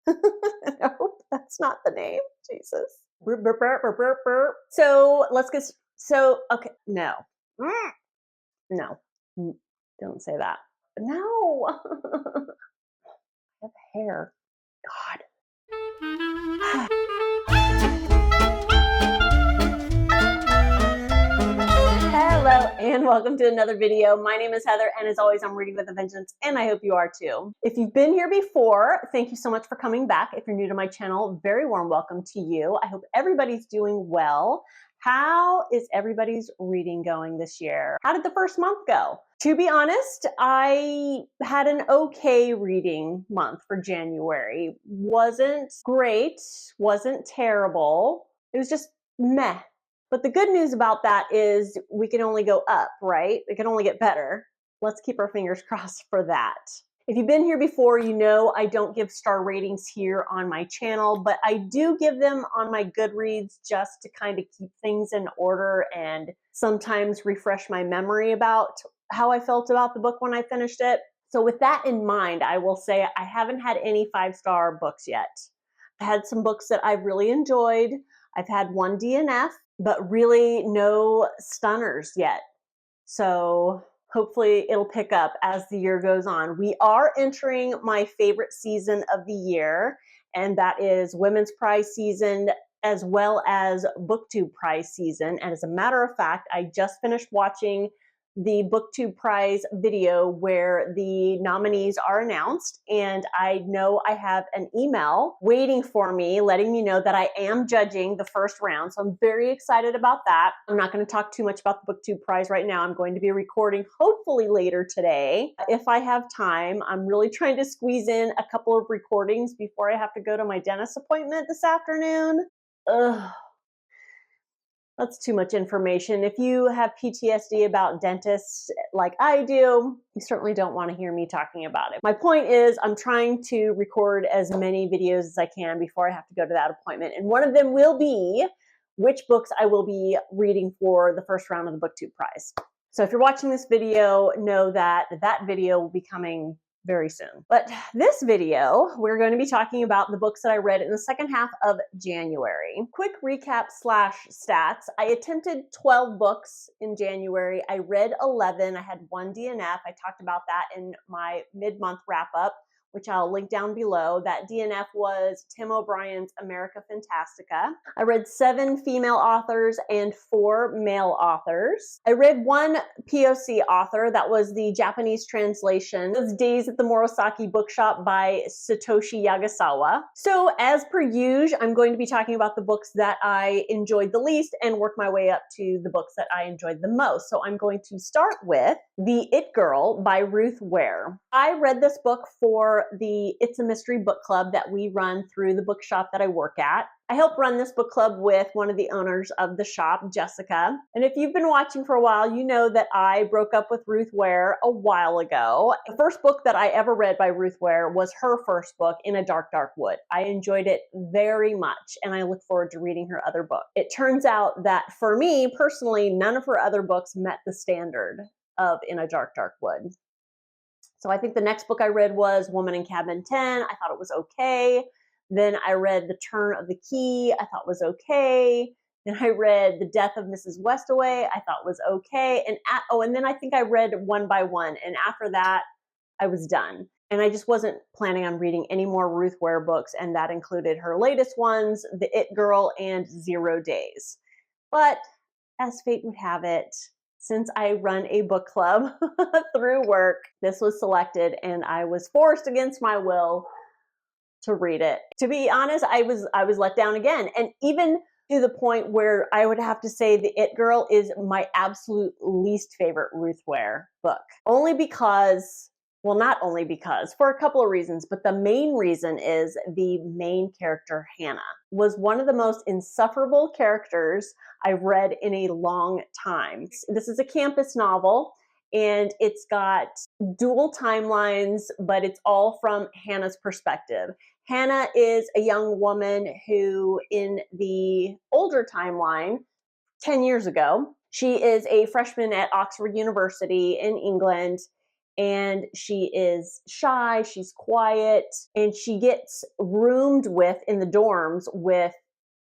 Nope, that's not the name. Jesus. Burp, burp, burp, burp, burp, burp. So let's get, okay, no. No, don't say that. No. I have hair. God. Hello and welcome to another video. My name is Heather and as always I'm reading with a vengeance and I hope you are too. If you've been here before, thank you so much for coming back. If you're new to my channel, very warm welcome to you. I hope everybody's doing well. How is everybody's reading going this year? How did the first month go? To be honest, I had an okay reading month for January. Wasn't great, wasn't terrible. It was just meh. But the good news about that is we can only go up, right? It can only get better. Let's keep our fingers crossed for that. If you've been here before, you know I don't give star ratings here on my channel, but I do give them on my Goodreads just to kind of keep things in order and sometimes refresh my memory about how I felt about the book when I finished it. So with that in mind, I will say I haven't had any 5-star books yet. I had some books that I've really enjoyed. I've had one DNF, but really no stunners yet. So hopefully it'll pick up as the year goes on. We are entering my favorite season of the year, and that is Women's Prize season as well as Booktube Prize season. And as a matter of fact, I just finished watching the Booktube Prize video where the nominees are announced, and I know I have an email waiting for me letting me know that I am judging the first round, so I'm very excited about that. I'm not going to talk too much about the Booktube Prize right now. I'm going to be recording hopefully later today if I have time. I'm really trying to squeeze in a couple of recordings before I have to go to my dentist appointment this afternoon. Ugh. That's too much information. If you have PTSD about dentists like I do, you certainly don't want to hear me talking about it. My point is I'm trying to record as many videos as I can before I have to go to that appointment. And one of them will be which books I will be reading for the first round of the Booktube Prize. So if you're watching this video, know that that video will be coming very soon. But this video, we're going to be talking about the books that I read in the second half of January. Quick recap / stats. I attempted 12 books in January. I read 11. I had one DNF. I talked about that in my mid-month wrap-up, which I'll link down below. That DNF was Tim O'Brien's America Fantastica. I read 7 female authors and 4 male authors. I read 1 POC author. That was the Japanese translation. It was Days at the Murasaki Bookshop by Satoshi Yagasawa. So as per usual, I'm going to be talking about the books that I enjoyed the least and work my way up to the books that I enjoyed the most. So I'm going to start with The It Girl by Ruth Ware. I read this book for the It's a Mystery book club that we run through the bookshop that I work at. I help run this book club with one of the owners of the shop, Jessica. And if you've been watching for a while, you know that I broke up with Ruth Ware a while ago. The first book that I ever read by Ruth Ware was her first book, In a Dark, Dark Wood. I enjoyed it very much, and I look forward to reading her other book. It turns out that for me, personally, none of her other books met the standard of In a Dark, Dark Wood. So I think the next book I read was Woman in Cabin 10. I thought it was okay. Then I read The Turn of the Key. I thought was okay. Then I read The Death of Mrs. Westaway. I thought was okay. And then I think I read One by One. And after that, I was done. And I just wasn't planning on reading any more Ruth Ware books. And that included her latest ones, The It Girl and 0 Days. But as fate would have it, since I run a book club through work, this was selected and I was forced against my will to read it. To be honest, I was let down again. And even to the point where I would have to say The It Girl is my absolute least favorite Ruth Ware book. Only because, well, not only because, for a couple of reasons, but the main reason is the main character, Hannah, was one of the most insufferable characters I've read in a long time. This is a campus novel, and it's got dual timelines, but it's all from Hannah's perspective. Hannah is a young woman who, in the older timeline, 10 years ago, she is a freshman at Oxford University in England, and she is shy, she's quiet, and she gets roomed with in the dorms with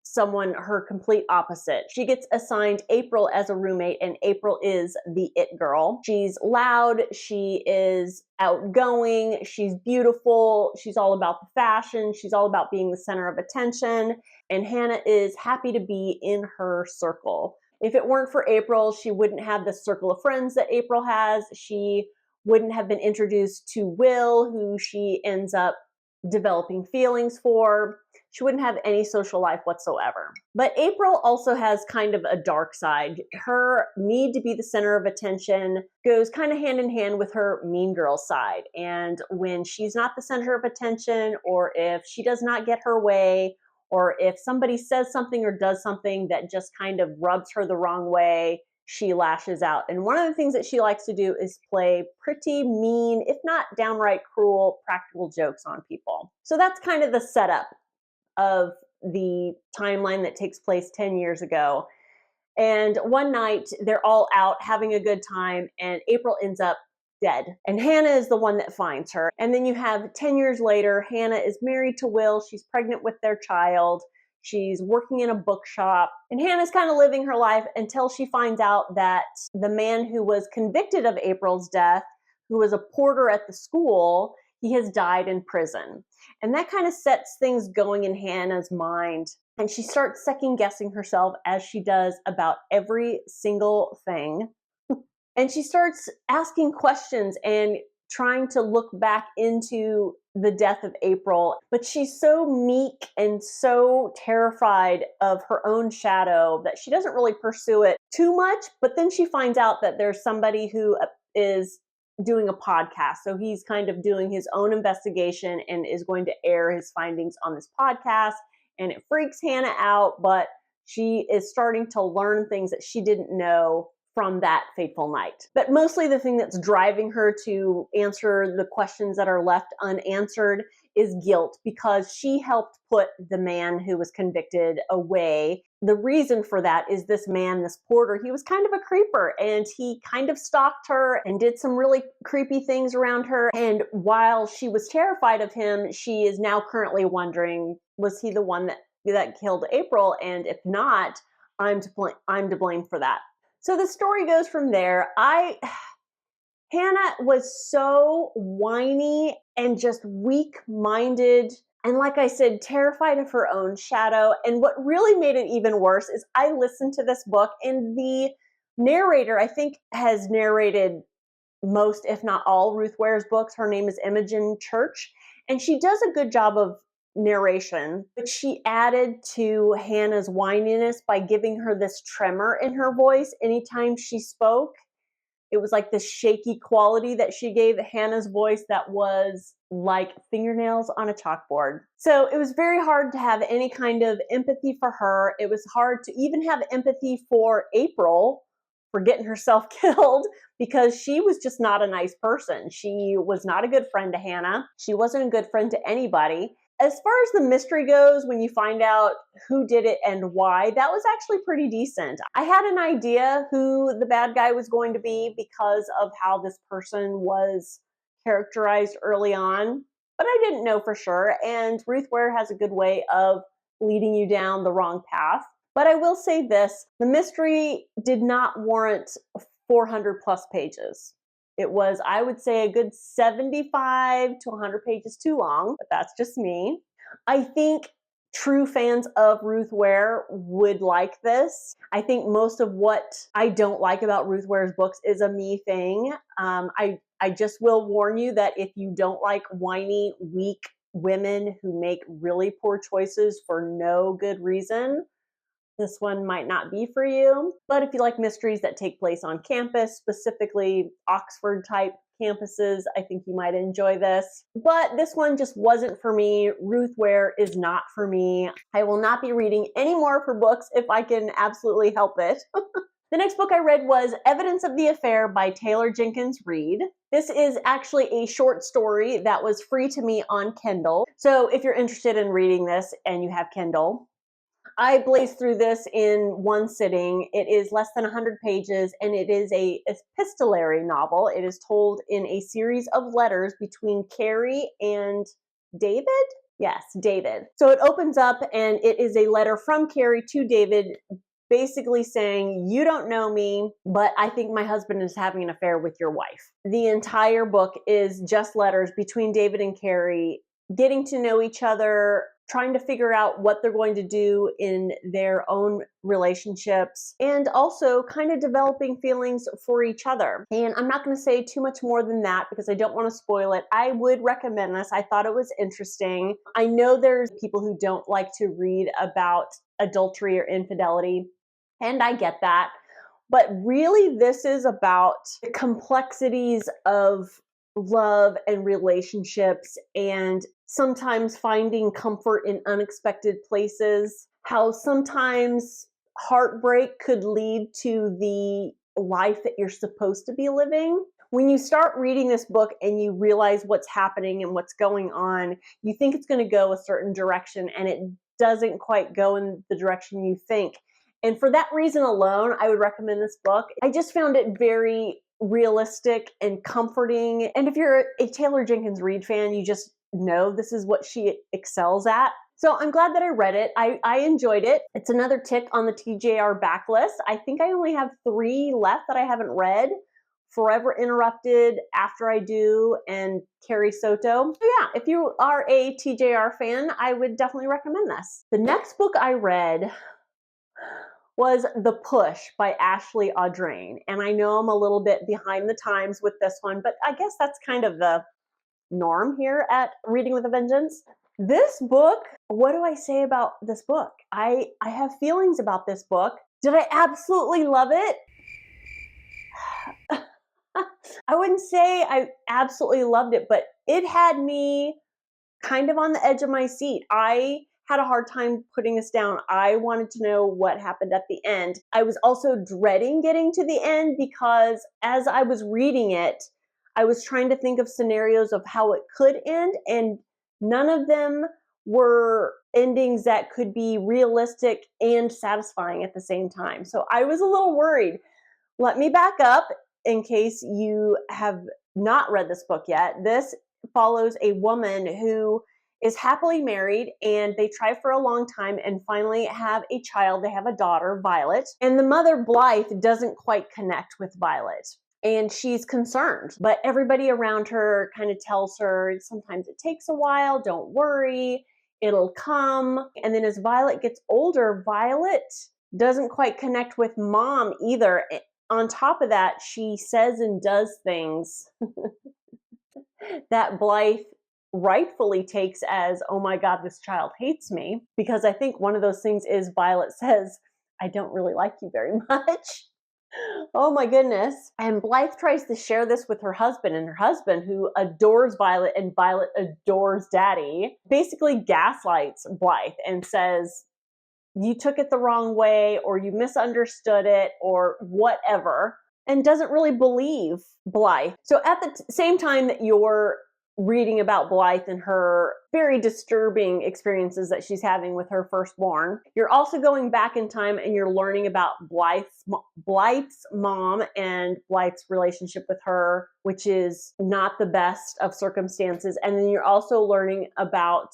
someone her complete opposite. She gets assigned April as a roommate, and April is the it girl. She's loud, she is outgoing, she's beautiful, she's all about the fashion, she's all about being the center of attention, and Hannah is happy to be in her circle. If it weren't for April, she wouldn't have the circle of friends that April has. She wouldn't have been introduced to Will, who she ends up developing feelings for. She wouldn't have any social life whatsoever. But April also has kind of a dark side. Her need to be the center of attention goes kind of hand in hand with her mean girl side. And when she's not the center of attention, or if she does not get her way, or if somebody says something or does something that just kind of rubs her the wrong way, she lashes out. And one of the things that she likes to do is play pretty mean, if not downright cruel, practical jokes on people. So that's kind of the setup of the timeline that takes place 10 years ago. And one night they're all out having a good time, and April ends up dead. And Hannah is the one that finds her. And then you have 10 years later, Hannah is married to Will. She's pregnant with their child. She's working in a bookshop. And Hannah's kind of living her life until she finds out that the man who was convicted of April's death, who was a porter at the school, he has died in prison. And that kind of sets things going in Hannah's mind. And she starts second guessing herself, as she does about every single thing. And she starts asking questions and trying to look back into the death of April. But she's so meek and so terrified of her own shadow that she doesn't really pursue it too much. But then she finds out that there's somebody who is doing a podcast. So he's kind of doing his own investigation and is going to air his findings on this podcast. And it freaks Hannah out, but she is starting to learn things that she didn't know from that fateful night. But mostly the thing that's driving her to answer the questions that are left unanswered is guilt, because she helped put the man who was convicted away. The reason for that is this man, this porter, he was kind of a creeper, and he kind of stalked her and did some really creepy things around her. And while she was terrified of him, she is now currently wondering, was he the one that killed April? And if not, I'm to blame for that. So the story goes from there. Hannah was so whiny and just weak-minded, and like I said, terrified of her own shadow. And what really made it even worse is I listened to this book, and the narrator, I think, has narrated most, if not all, Ruth Ware's books. Her name is Imogen Church, and she does a good job of narration, but she added to Hannah's whininess by giving her this tremor in her voice anytime she spoke. It was like this shaky quality that she gave Hannah's voice that was like fingernails on a chalkboard. So it was very hard to have any kind of empathy for her. It was hard to even have empathy for April for getting herself killed, because she was just not a nice person. She was not a good friend to Hannah. She wasn't a good friend to anybody. As far as the mystery goes, when you find out who did it and why, that was actually pretty decent. I had an idea who the bad guy was going to be because of how this person was characterized early on, but I didn't know for sure. And Ruth Ware has a good way of leading you down the wrong path. But I will say this, the mystery did not warrant 400 plus pages. It was, I would say, a good 75 to 100 pages too long, but that's just me. I think true fans of Ruth Ware would like this. I think most of what I don't like about Ruth Ware's books is a me thing. I just will warn you that if you don't like whiny, weak women who make really poor choices for no good reason, this one might not be for you. But if you like mysteries that take place on campus, specifically Oxford type campuses, I think you might enjoy this. But this one just wasn't for me. Ruth Ware is not for me. I will not be reading any more of her books if I can absolutely help it. The next book I read was Evidence of the Affair by Taylor Jenkins Reid. This is actually a short story that was free to me on Kindle. So if you're interested in reading this and you have Kindle, I blazed through this in one sitting. It is less than 100 pages, and it is a epistolary novel. It is told in a series of letters between Carrie and David? Yes, David. So it opens up, and it is a letter from Carrie to David, basically saying, you don't know me, but I think my husband is having an affair with your wife. The entire book is just letters between David and Carrie, getting to know each other, trying to figure out what they're going to do in their own relationships, and also kind of developing feelings for each other. And I'm not going to say too much more than that because I don't want to spoil it. I would recommend this. I thought it was interesting. I know there's people who don't like to read about adultery or infidelity, and I get that. But really, this is about the complexities of love and relationships, and sometimes finding comfort in unexpected places, how sometimes heartbreak could lead to the life that you're supposed to be living. When you start reading this book and you realize what's happening and what's going on, you think it's going to go a certain direction, and it doesn't quite go in the direction you think. And for that reason alone, I would recommend this book. I just found it very realistic and comforting. And if you're a Taylor Jenkins Reid fan, you just know this is what she excels at. So I'm glad that I read it. I enjoyed it. It's another tick on the TJR backlist. I think I only have 3 left that I haven't read. Forever Interrupted, After I Do, and Carrie Soto. So yeah, if you are a TJR fan, I would definitely recommend this. The next book I read was The Push by Ashley Audrain. And I know I'm a little bit behind the times with this one, but I guess that's kind of the norm here at Reading with a Vengeance. This book, what do I say about this book? I have feelings about this book. Did I absolutely love it? I wouldn't say I absolutely loved it, but it had me kind of on the edge of my seat. I had a hard time putting this down. I wanted to know what happened at the end. I was also dreading getting to the end because as I was reading it, I was trying to think of scenarios of how it could end, and none of them were endings that could be realistic and satisfying at the same time. So I was a little worried. Let me back up in case you have not read this book yet. This follows a woman who is happily married, and they try for a long time and finally have a child. They have a daughter, Violet, and the mother, Blythe, doesn't quite connect with Violet, and she's concerned. But everybody around her kind of tells her, sometimes it takes a while, don't worry, it'll come. And then as Violet gets older, Violet doesn't quite connect with Mom either. On top of that, she says and does things that Blythe rightfully takes as, oh my God, this child hates me. Because I think one of those things is Violet says, I don't really like you very much. Oh my goodness. And Blythe tries to share this with her husband, and her husband, who adores Violet and Violet adores Daddy, basically gaslights Blythe and says, you took it the wrong way, or you misunderstood it, or whatever, and doesn't really believe Blythe. So at the same time that you're reading about Blythe and her very disturbing experiences that she's having with her firstborn, you're also going back in time and you're learning about Blythe's mom and Blythe's relationship with her, which is not the best of circumstances. And then you're also learning about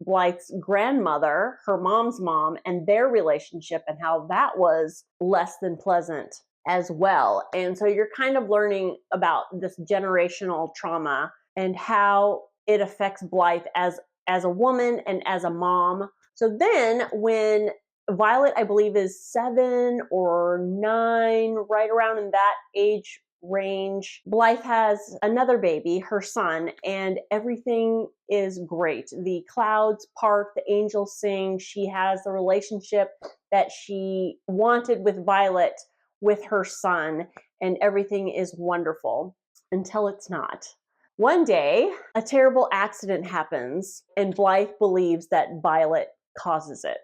Blythe's grandmother, her mom's mom, and their relationship and how that was less than pleasant as well. And so you're kind of learning about this generational trauma and how it affects Blythe as a woman and as a mom. So then when Violet, I believe, is 7 or 9, right around in that age range, Blythe has another baby, her son, and everything is great. The clouds part, the angels sing. She has the relationship that she wanted with Violet with her son, and everything is wonderful until it's not. One day, a terrible accident happens, and Blythe believes that Violet causes it.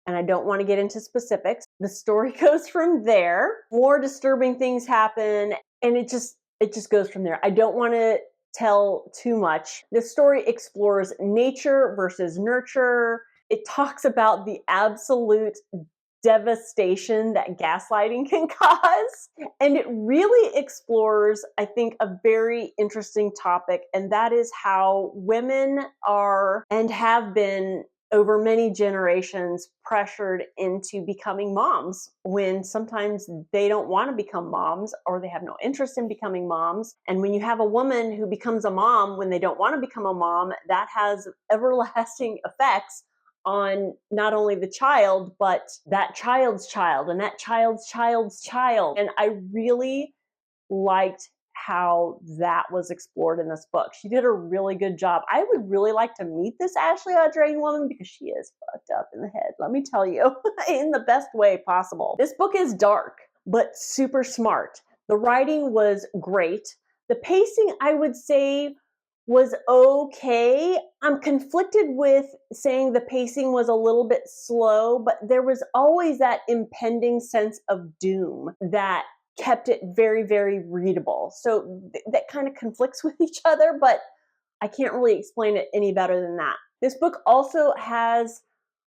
And I don't want to get into specifics. The story goes from there. More disturbing things happen, and it just goes from there. I don't want to tell too much. The story explores nature versus nurture. It talks about the absolute devastation that gaslighting can cause. And it really explores, I think, a very interesting topic, and that is how women are and have been over many generations pressured into becoming moms when sometimes they don't want to become moms or they have no interest in becoming moms. And when you have a woman who becomes a mom when they don't want to become a mom, that has everlasting effects on not only the child, but that child's child and that child's child's child. And I really liked how that was explored in this book. She did a really good job. I would really like to meet this Ashley Audrain woman because she is fucked up in the head, let me tell you, in the best way possible. This book is dark, but super smart. The writing was great. The pacing, I would say, was okay. I'm conflicted with saying the pacing was a little bit slow, but there was always that impending sense of doom that kept it very, very readable. So that kind of conflicts with each other, but I can't really explain it any better than that. This book also has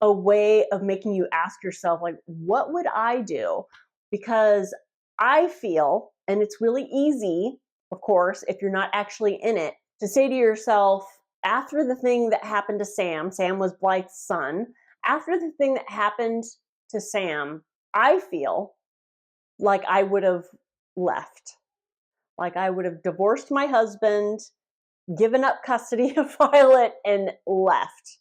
a way of making you ask yourself, like, what would I do? Because I feel, and it's really easy, of course, if you're not actually in it, to say to yourself, after the thing that happened to Sam was Blythe's son, after the thing that happened to Sam, I feel like I would have left. Like I would have divorced my husband, given up custody of Violet, and left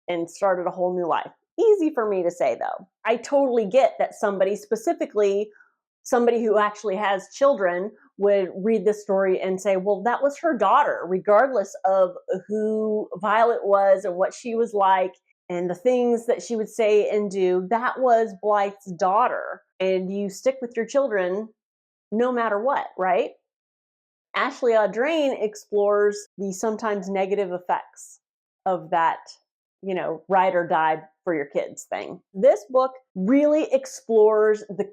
and started a whole new life. Easy for me to say, though. I totally get that somebody, specifically somebody who actually has children, would read this story and say, well, that was her daughter, regardless of who Violet was and what she was like and the things that she would say and do. That was Blythe's daughter. And you stick with your children no matter what, right? Ashley Audrain explores the sometimes negative effects of that, ride or die for your kids thing. This book really explores the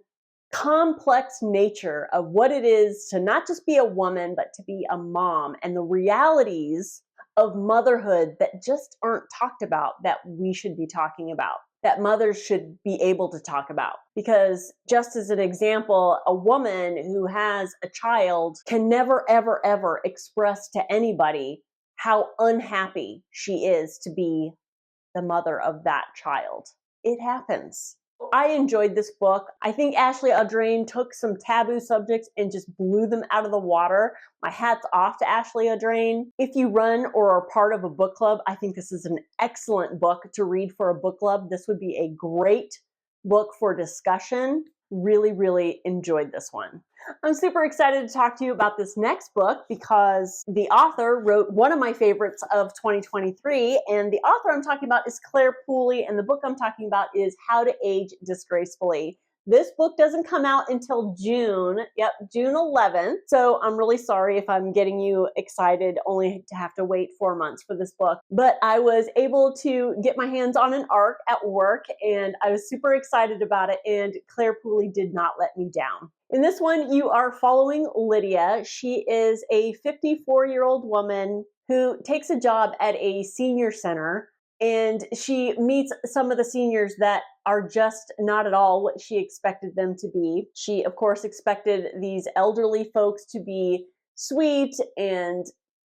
complex nature of what it is to not just be a woman, but to be a mom, and the realities of motherhood that just aren't talked about, that we should be talking about, that mothers should be able to talk about. Because just as an example, a woman who has a child can never, ever, ever express to anybody how unhappy she is to be the mother of that child. It happens. I enjoyed this book. I think Ashley Audrain took some taboo subjects and just blew them out of the water. My hat's off to Ashley Audrain. If you run or are part of a book club, I think this is an excellent book to read for a book club. This would be a great book for discussion. Really, really enjoyed this one. I'm super excited to talk to you about this next book because the author wrote one of my favorites of 2023, and the author I'm talking about is Claire Pooley, and the book I'm talking about is How to Age Disgracefully. This book doesn't come out until June. Yep, June 11th. So I'm really sorry if I'm getting you excited only to have to wait 4 months for this book. But I was able to get my hands on an ARC at work, and I was super excited about it, and Claire Pooley did not let me down. In this one, you are following Lydia. She is a 54-year-old woman who takes a job at a senior center, and she meets some of the seniors that are just not at all what she expected them to be. She, of course, expected these elderly folks to be sweet and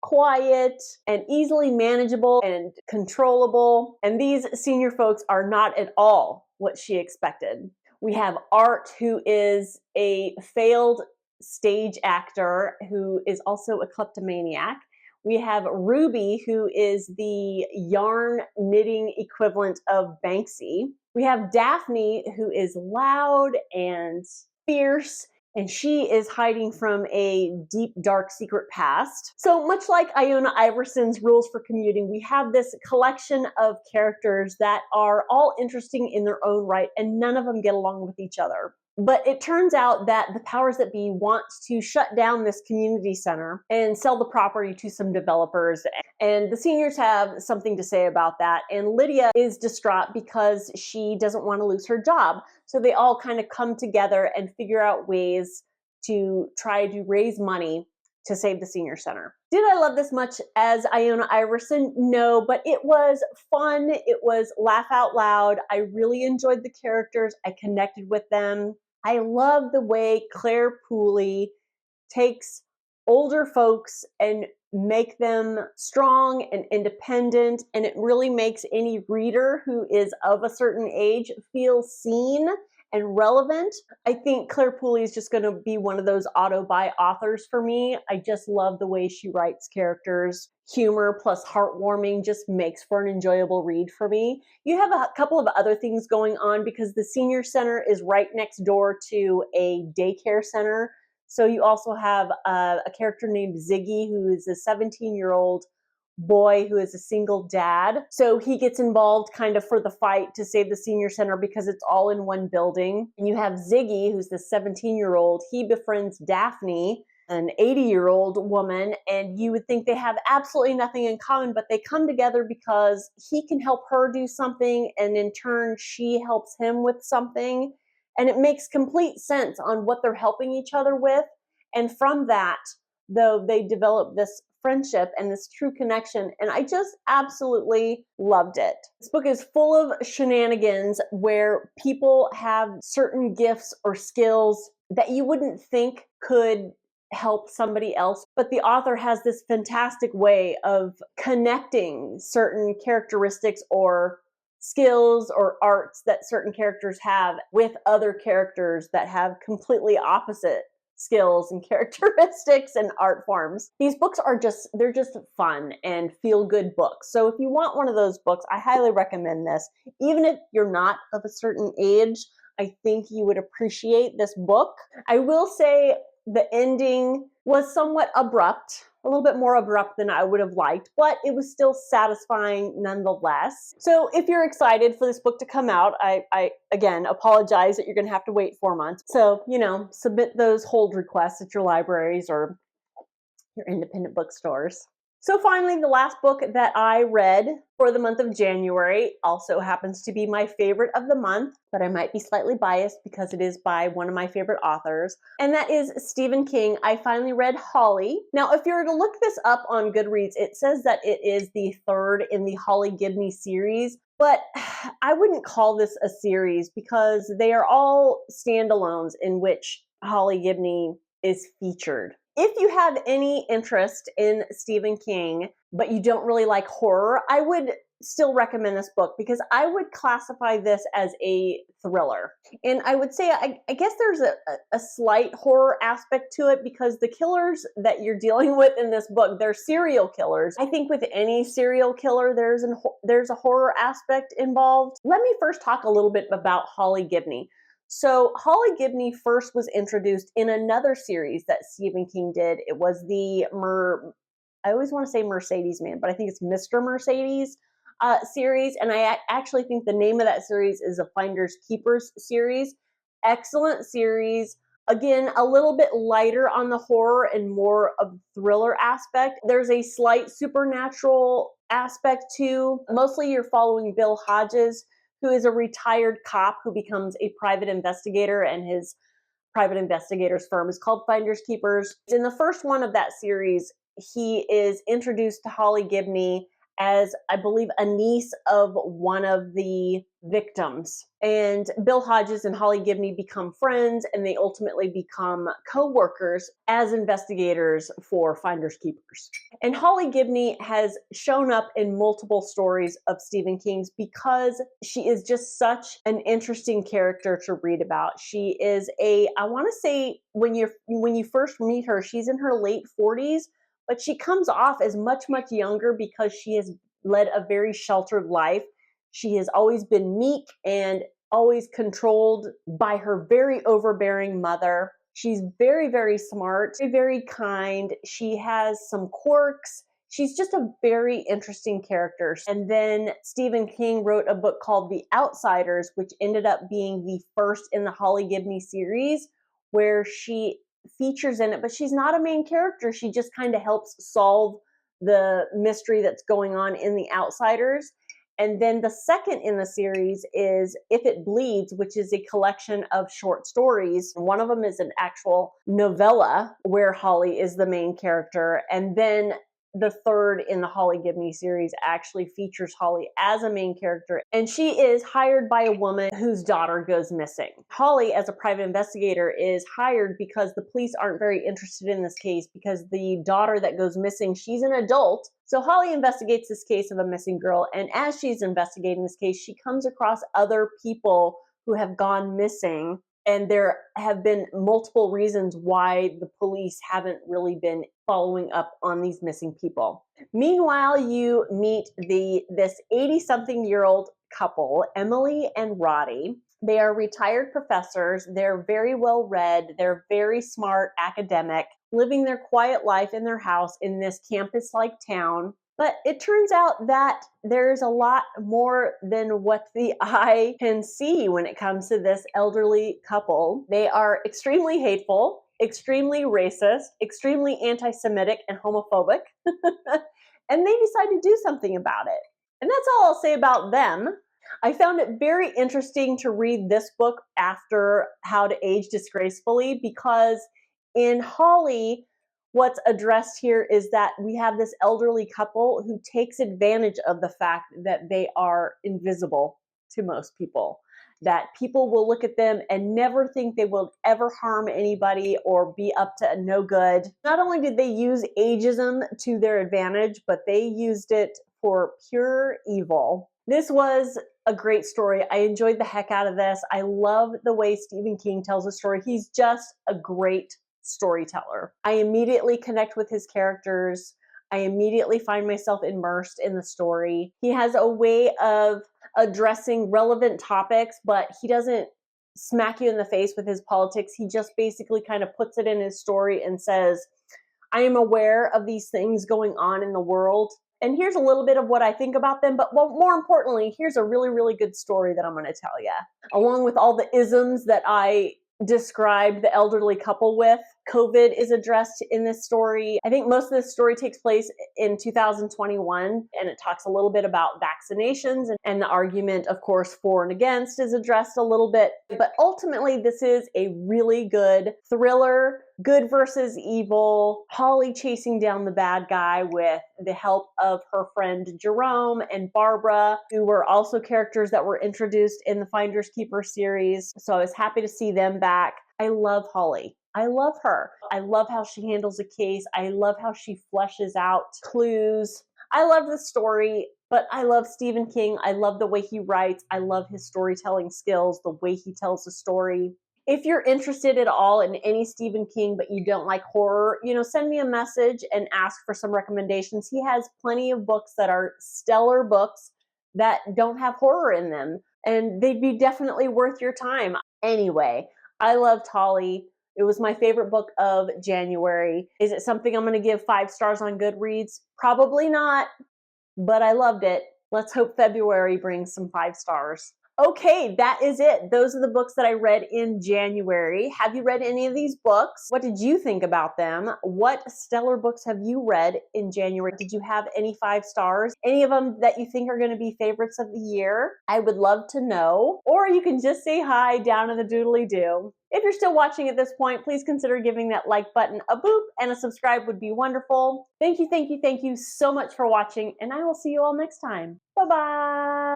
quiet and easily manageable and controllable. And these senior folks are not at all what she expected. We have Art, who is a failed stage actor who is also a kleptomaniac. We have Ruby, who is the yarn knitting equivalent of Banksy. We have Daphne, who is loud and fierce, and she is hiding from a deep, dark, secret past. So much like Iona Iverson's Rules for Commuting, we have this collection of characters that are all interesting in their own right, and none of them get along with each other. But it turns out that the powers that be want to shut down this community center and sell the property to some developers. And the seniors have something to say about that. And Lydia is distraught because she doesn't want to lose her job. So they all kind of come together and figure out ways to try to raise money to save the senior center. Did I love this much as Iona Iverson? No, but it was fun. It was laugh out loud. I really enjoyed the characters. I connected with them. I love the way Claire Pooley takes older folks and make them strong and independent, and it really makes any reader who is of a certain age feel seen and relevant. I think Claire Pooley is just going to be one of those auto-buy authors for me. I just love the way she writes characters. Humor plus heartwarming just makes for an enjoyable read for me. You have a couple of other things going on because the senior center is right next door to a daycare center. So you also have a character named Ziggy, who is a 17-year-old boy who is a single dad. So he gets involved kind of for the fight to save the senior center because it's all in one building. And you have Ziggy, who's the 17-year-old. He befriends Daphne, an 80-year-old woman, and you would think they have absolutely nothing in common, but they come together because he can help her do something, and in turn, she helps him with something. And it makes complete sense on what they're helping each other with. And from that, though, they develop this friendship and this true connection. And I just absolutely loved it. This book is full of shenanigans where people have certain gifts or skills that you wouldn't think could help somebody else. But the author has this fantastic way of connecting certain characteristics or skills or arts that certain characters have with other characters that have completely opposite skills and characteristics and art forms. These books are they're just fun and feel good books. So if you want one of those books, I highly recommend this. Even if you're not of a certain age, I think you would appreciate this book. I will say the ending was somewhat abrupt, a little bit more abrupt than I would have liked, but it was still satisfying nonetheless. So if you're excited for this book to come out, I again apologize that you're going to have to wait 4 months. So, submit those hold requests at your libraries or your independent bookstores. So finally, the last book that I read for the month of January also happens to be my favorite of the month, but I might be slightly biased because it is by one of my favorite authors, and that is Stephen King. I finally read Holly. Now, if you were to look this up on Goodreads, it says that it is the third in the Holly Gibney series, but I wouldn't call this a series because they are all standalones in which Holly Gibney is featured. If you have any interest in Stephen King, but you don't really like horror, I would still recommend this book because I would classify this as a thriller. And I would say, I guess there's a slight horror aspect to it because the killers that you're dealing with in this book, they're serial killers. I think with any serial killer, there's a horror aspect involved. Let me first talk a little bit about Holly Gibney. So Holly Gibney first was introduced in another series that Stephen King did. It was the I always want to say Mercedes Man, but I think it's Mr. Mercedes series. And I actually think the name of that series is a Finders Keepers series. Excellent series. Again, a little bit lighter on the horror and more of the thriller aspect. There's a slight supernatural aspect too. Mostly you're following Bill Hodges, who is a retired cop who becomes a private investigator, and his private investigator's firm is called Finders Keepers. In the first one of that series, he is introduced to Holly Gibney as, I believe, a niece of one of the victims. And Bill Hodges and Holly Gibney become friends, and they ultimately become co-workers as investigators for Finders Keepers. And Holly Gibney has shown up in multiple stories of Stephen King's because she is just such an interesting character to read about. She is I want to say when you first meet her, she's in her late 40s, but she comes off as much younger because she has led a very sheltered life. She has always been meek and always controlled by her very overbearing mother. She's very, very smart, very kind. She has some quirks. She's just a very interesting character. And then Stephen King wrote a book called The Outsiders, which ended up being the first in the Holly Gibney series, where she features in it, but she's not a main character. She just kind of helps solve the mystery that's going on in The Outsiders. And then the second in the series is If It Bleeds, which is a collection of short stories. One of them is an actual novella where Holly is the main character. And then the third in the Holly Gibney series actually features Holly as a main character, and she is hired by a woman whose daughter goes missing. Holly, as a private investigator, is hired because the police aren't very interested in this case because the daughter that goes missing, she's an adult. So Holly investigates this case of a missing girl, and as she's investigating this case, she comes across other people who have gone missing, and there have been multiple reasons why the police haven't really been following up on these missing people. Meanwhile, you meet this 80-something-year-old couple, Emily and Roddy. They are retired professors. They're very well read. They're very smart, academic, living their quiet life in their house in this campus-like town. But it turns out that there's a lot more than what the eye can see when it comes to this elderly couple. They are extremely hateful, extremely racist, extremely anti-Semitic and homophobic, and they decide to do something about it. And that's all I'll say about them. I found it very interesting to read this book after How to Age Disgracefully, because in Holly, what's addressed here is that we have this elderly couple who takes advantage of the fact that they are invisible to most people, that people will look at them and never think they will ever harm anybody or be up to no good. Not only did they use ageism to their advantage, but they used it for pure evil. This was a great story. I enjoyed the heck out of this. I love the way Stephen King tells a story. He's just a great storyteller. I immediately connect with his characters. I immediately find myself immersed in the story. He has a way of addressing relevant topics, but he doesn't smack you in the face with his politics. He just basically kind of puts it in his story and says, I am aware of these things going on in the world, and here's a little bit of what I think about them, but more importantly, here's a really, really good story that I'm going to tell you. Along with all the isms that I described the elderly couple with, COVID is addressed in this story. I think most of this story takes place in 2021, and it talks a little bit about vaccinations, and the argument, of course, for and against is addressed a little bit. But ultimately, this is a really good thriller, good versus evil, Holly chasing down the bad guy with the help of her friend Jerome and Barbara, who were also characters that were introduced in the Finders Keepers series. So I was happy to see them back. I love Holly. I love her. I love how she handles a case. I love how she fleshes out clues. I love the story, but I love Stephen King. I love the way he writes. I love his storytelling skills, the way he tells the story. If you're interested at all in any Stephen King, but you don't like horror, send me a message and ask for some recommendations. He has plenty of books that are stellar books that don't have horror in them, and they'd be definitely worth your time. Anyway, I loved Holly. It was my favorite book of January. Is it something I'm going to give 5 stars on Goodreads? Probably not, but I loved it. Let's hope February brings some 5 stars. Okay, that is it. Those are the books that I read in January. Have you read any of these books? What did you think about them? What stellar books have you read in January? Did you have any 5 stars? Any of them that you think are going to be favorites of the year? I would love to know. Or you can just say hi down in the doodly-doo. If you're still watching at this point, please consider giving that like button a boop, and a subscribe would be wonderful. Thank you so much for watching, and I will see you all next time. Bye-bye.